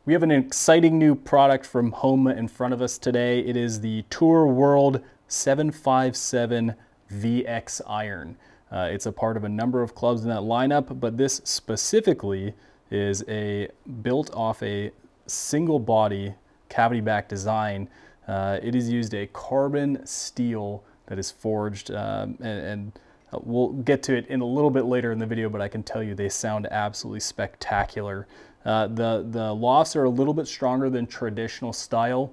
We have an exciting new product from Honma in front of us today. It is the Tour World 757Vx iron. It's a part of a number of clubs in that lineup, but this specifically is built off a single body cavity back design. It has used a carbon steel that is forged, and we'll get to it in a little bit later in the video, but I can tell you they sound absolutely spectacular. The lofts are a little bit stronger than traditional style.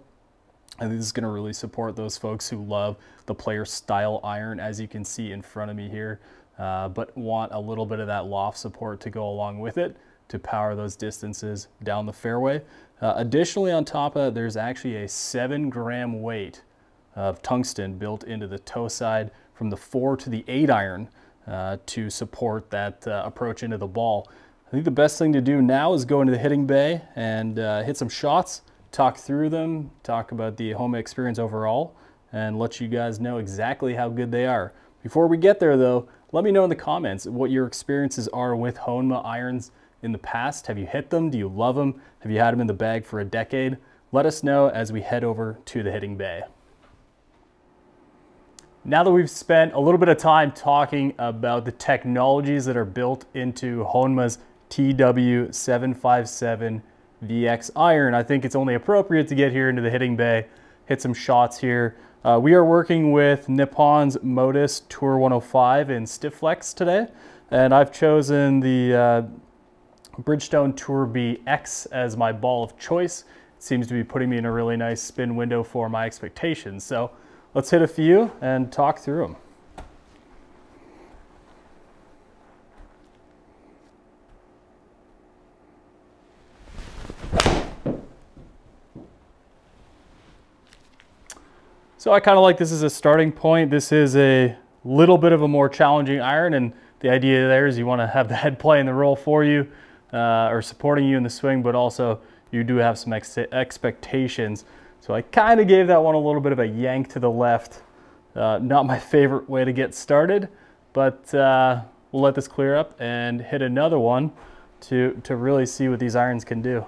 I think this is going to really support those folks who love the player style iron, as you can see in front of me here, but want a little bit of that loft support to go along with it to power those distances down the fairway. Additionally, on top of that, there's actually a 7-gram weight of tungsten built into the toe side from the 4 to the 8 iron to support that approach into the ball. I think the best thing to do now is go into the hitting bay and hit some shots, talk through them, talk about the Honma experience overall, and let you guys know exactly how good they are. Before we get there though, let me know in the comments what your experiences are with Honma irons in the past. Have you hit them? Do you love them? Have you had them in the bag for a decade? Let us know as we head over to the hitting bay. Now that we've spent a little bit of time talking about the technologies that are built into Honma's TW757Vx iron, I think it's only appropriate to get here into the hitting bay, hit some shots here. We are working with Nippon's Modus Tour 105 in Stiff Flex today, and I've chosen the Bridgestone Tour BX as my ball of choice. It seems to be putting me in a really nice spin window for my expectations. So let's hit a few and talk through them. So I kind of like this as a starting point. This is a little bit of a more challenging iron, and the idea there is you want to have the head playing the role for you or supporting you in the swing, but also you do have some expectations. So I kind of gave that one a little bit of a yank to the left. Not my favorite way to get started, but we'll let this clear up and hit another one to really see what these irons can do.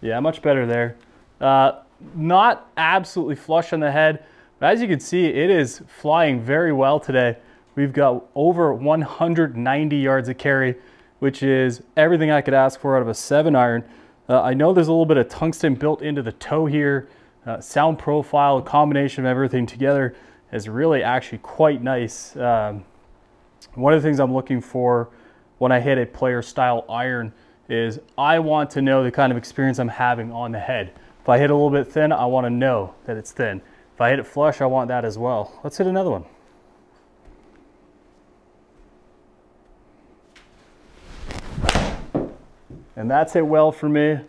Yeah, much better there. Not absolutely flush on the head, but as you can see, it is flying very well today. We've got over 190 yards of carry, which is everything I could ask for out of a 7-iron. I know there's a little bit of tungsten built into the toe here. Sound profile, a combination of everything together is really actually quite nice. One of the things I'm looking for when I hit a player style iron is I want to know the kind of experience I'm having on the head. If I hit a little bit thin, I want to know that it's thin. If I hit it flush, I want that as well. Let's hit another one. And that's hit well for me,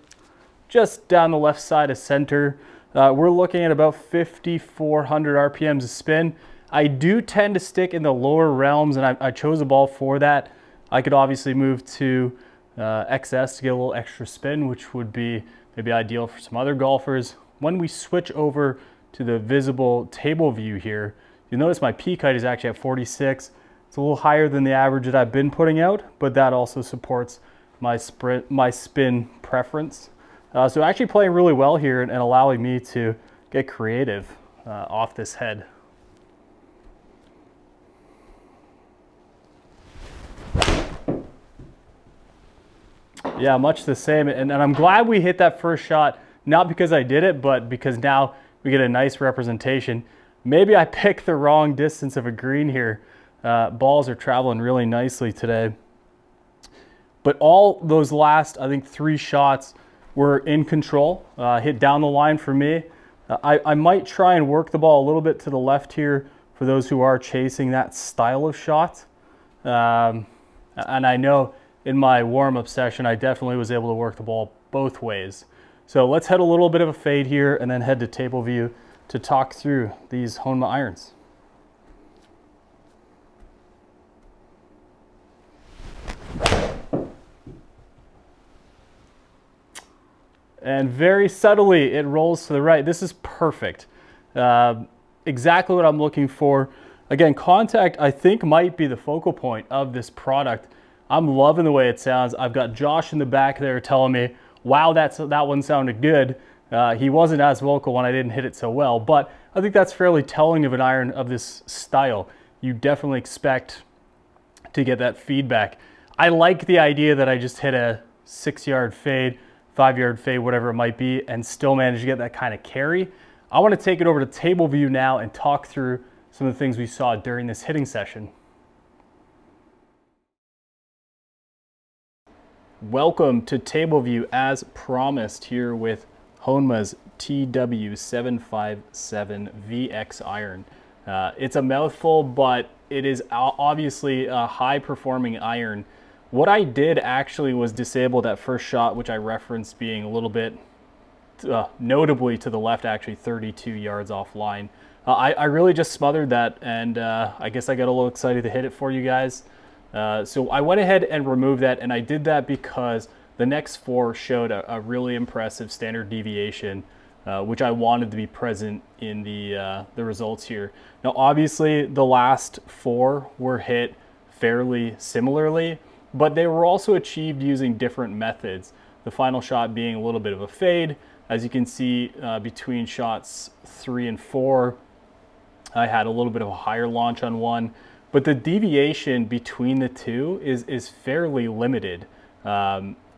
just down the left side of center. We're looking at about 5,400 RPMs of spin. I do tend to stick in the lower realms, and I chose a ball for that. I could obviously move to XS to get a little extra spin, which would be maybe ideal for some other golfers. When we switch over to the visible table view here, you'll notice my peak height is actually at 46. It's a little higher than the average that I've been putting out, but that also supports my spin preference. So actually playing really well here and allowing me to get creative off this head. Yeah, much the same. And I'm glad we hit that first shot, not because I did it, but because now we get a nice representation. Maybe I picked the wrong distance of a green here. Balls are traveling really nicely today. But all those last, I think, 3 shots were in control, hit down the line for me. I might try and work the ball a little bit to the left here for those who are chasing that style of shot. And I know in my warm-up session, I definitely was able to work the ball both ways. So let's head a little bit of a fade here and then head to table view to talk through these Honma irons. And very subtly, it rolls to the right. This is perfect. exactly what I'm looking for. Again, contact I think might be the focal point of this product. I'm loving the way it sounds. I've got Josh in the back there telling me, wow, that one sounded good. He wasn't as vocal when I didn't hit it so well, but I think that's fairly telling of an iron of this style. You definitely expect to get that feedback. I like the idea that I just hit a 6-yard fade, 5-yard fade, whatever it might be, and still manage to get that kind of carry. I want to take it over to table view now and talk through some of the things we saw during this hitting session. Welcome to table view as promised here with Honma's TW757Vx iron. It's a mouthful, but it is obviously a high performing iron. What I did actually was disable that first shot, which I referenced being a little bit notably to the left, actually 32 yards offline. I really just smothered that, and I guess I got a little excited to hit it for you guys. So I went ahead and removed that, and I did that because the next 4 showed a really impressive standard deviation, which I wanted to be present in the results here. Now, obviously, the last 4 were hit fairly similarly, but they were also achieved using different methods. The final shot being a little bit of a fade. As you can see, between shots 3 and 4, I had a little bit of a higher launch on one, but the deviation between the two is fairly limited,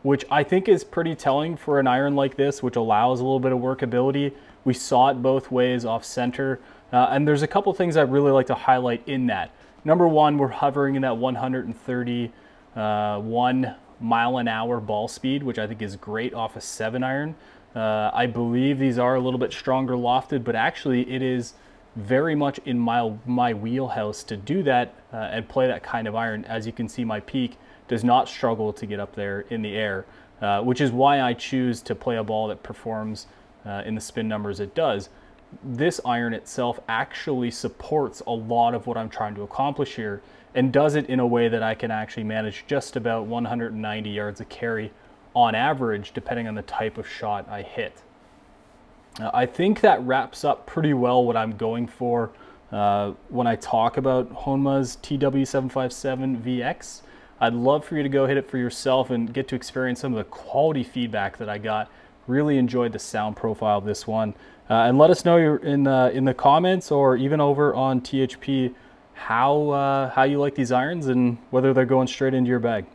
which I think is pretty telling for an iron like this, which allows a little bit of workability. We saw it both ways off center, and there's a couple things I'd really like to highlight in that. Number one, we're hovering in that 131 mile an hour ball speed, which I think is great off a 7 iron. I believe these are a little bit stronger lofted, but actually it is very much in my wheelhouse to do that and play that kind of iron. As you can see, my peak does not struggle to get up there in the air, which is why I choose to play a ball that performs in the spin numbers it does. This iron itself actually supports a lot of what I'm trying to accomplish here, and does it in a way that I can actually manage just about 190 yards of carry on average, depending on the type of shot I hit. I think that wraps up pretty well what I'm going for when I talk about Honma's TW757Vx. I'd love for you to go hit it for yourself and get to experience some of the quality feedback that I got. Really enjoyed the sound profile of this one. And let us know in the comments, or even over on THP, how you like these irons and whether they're going straight into your bag.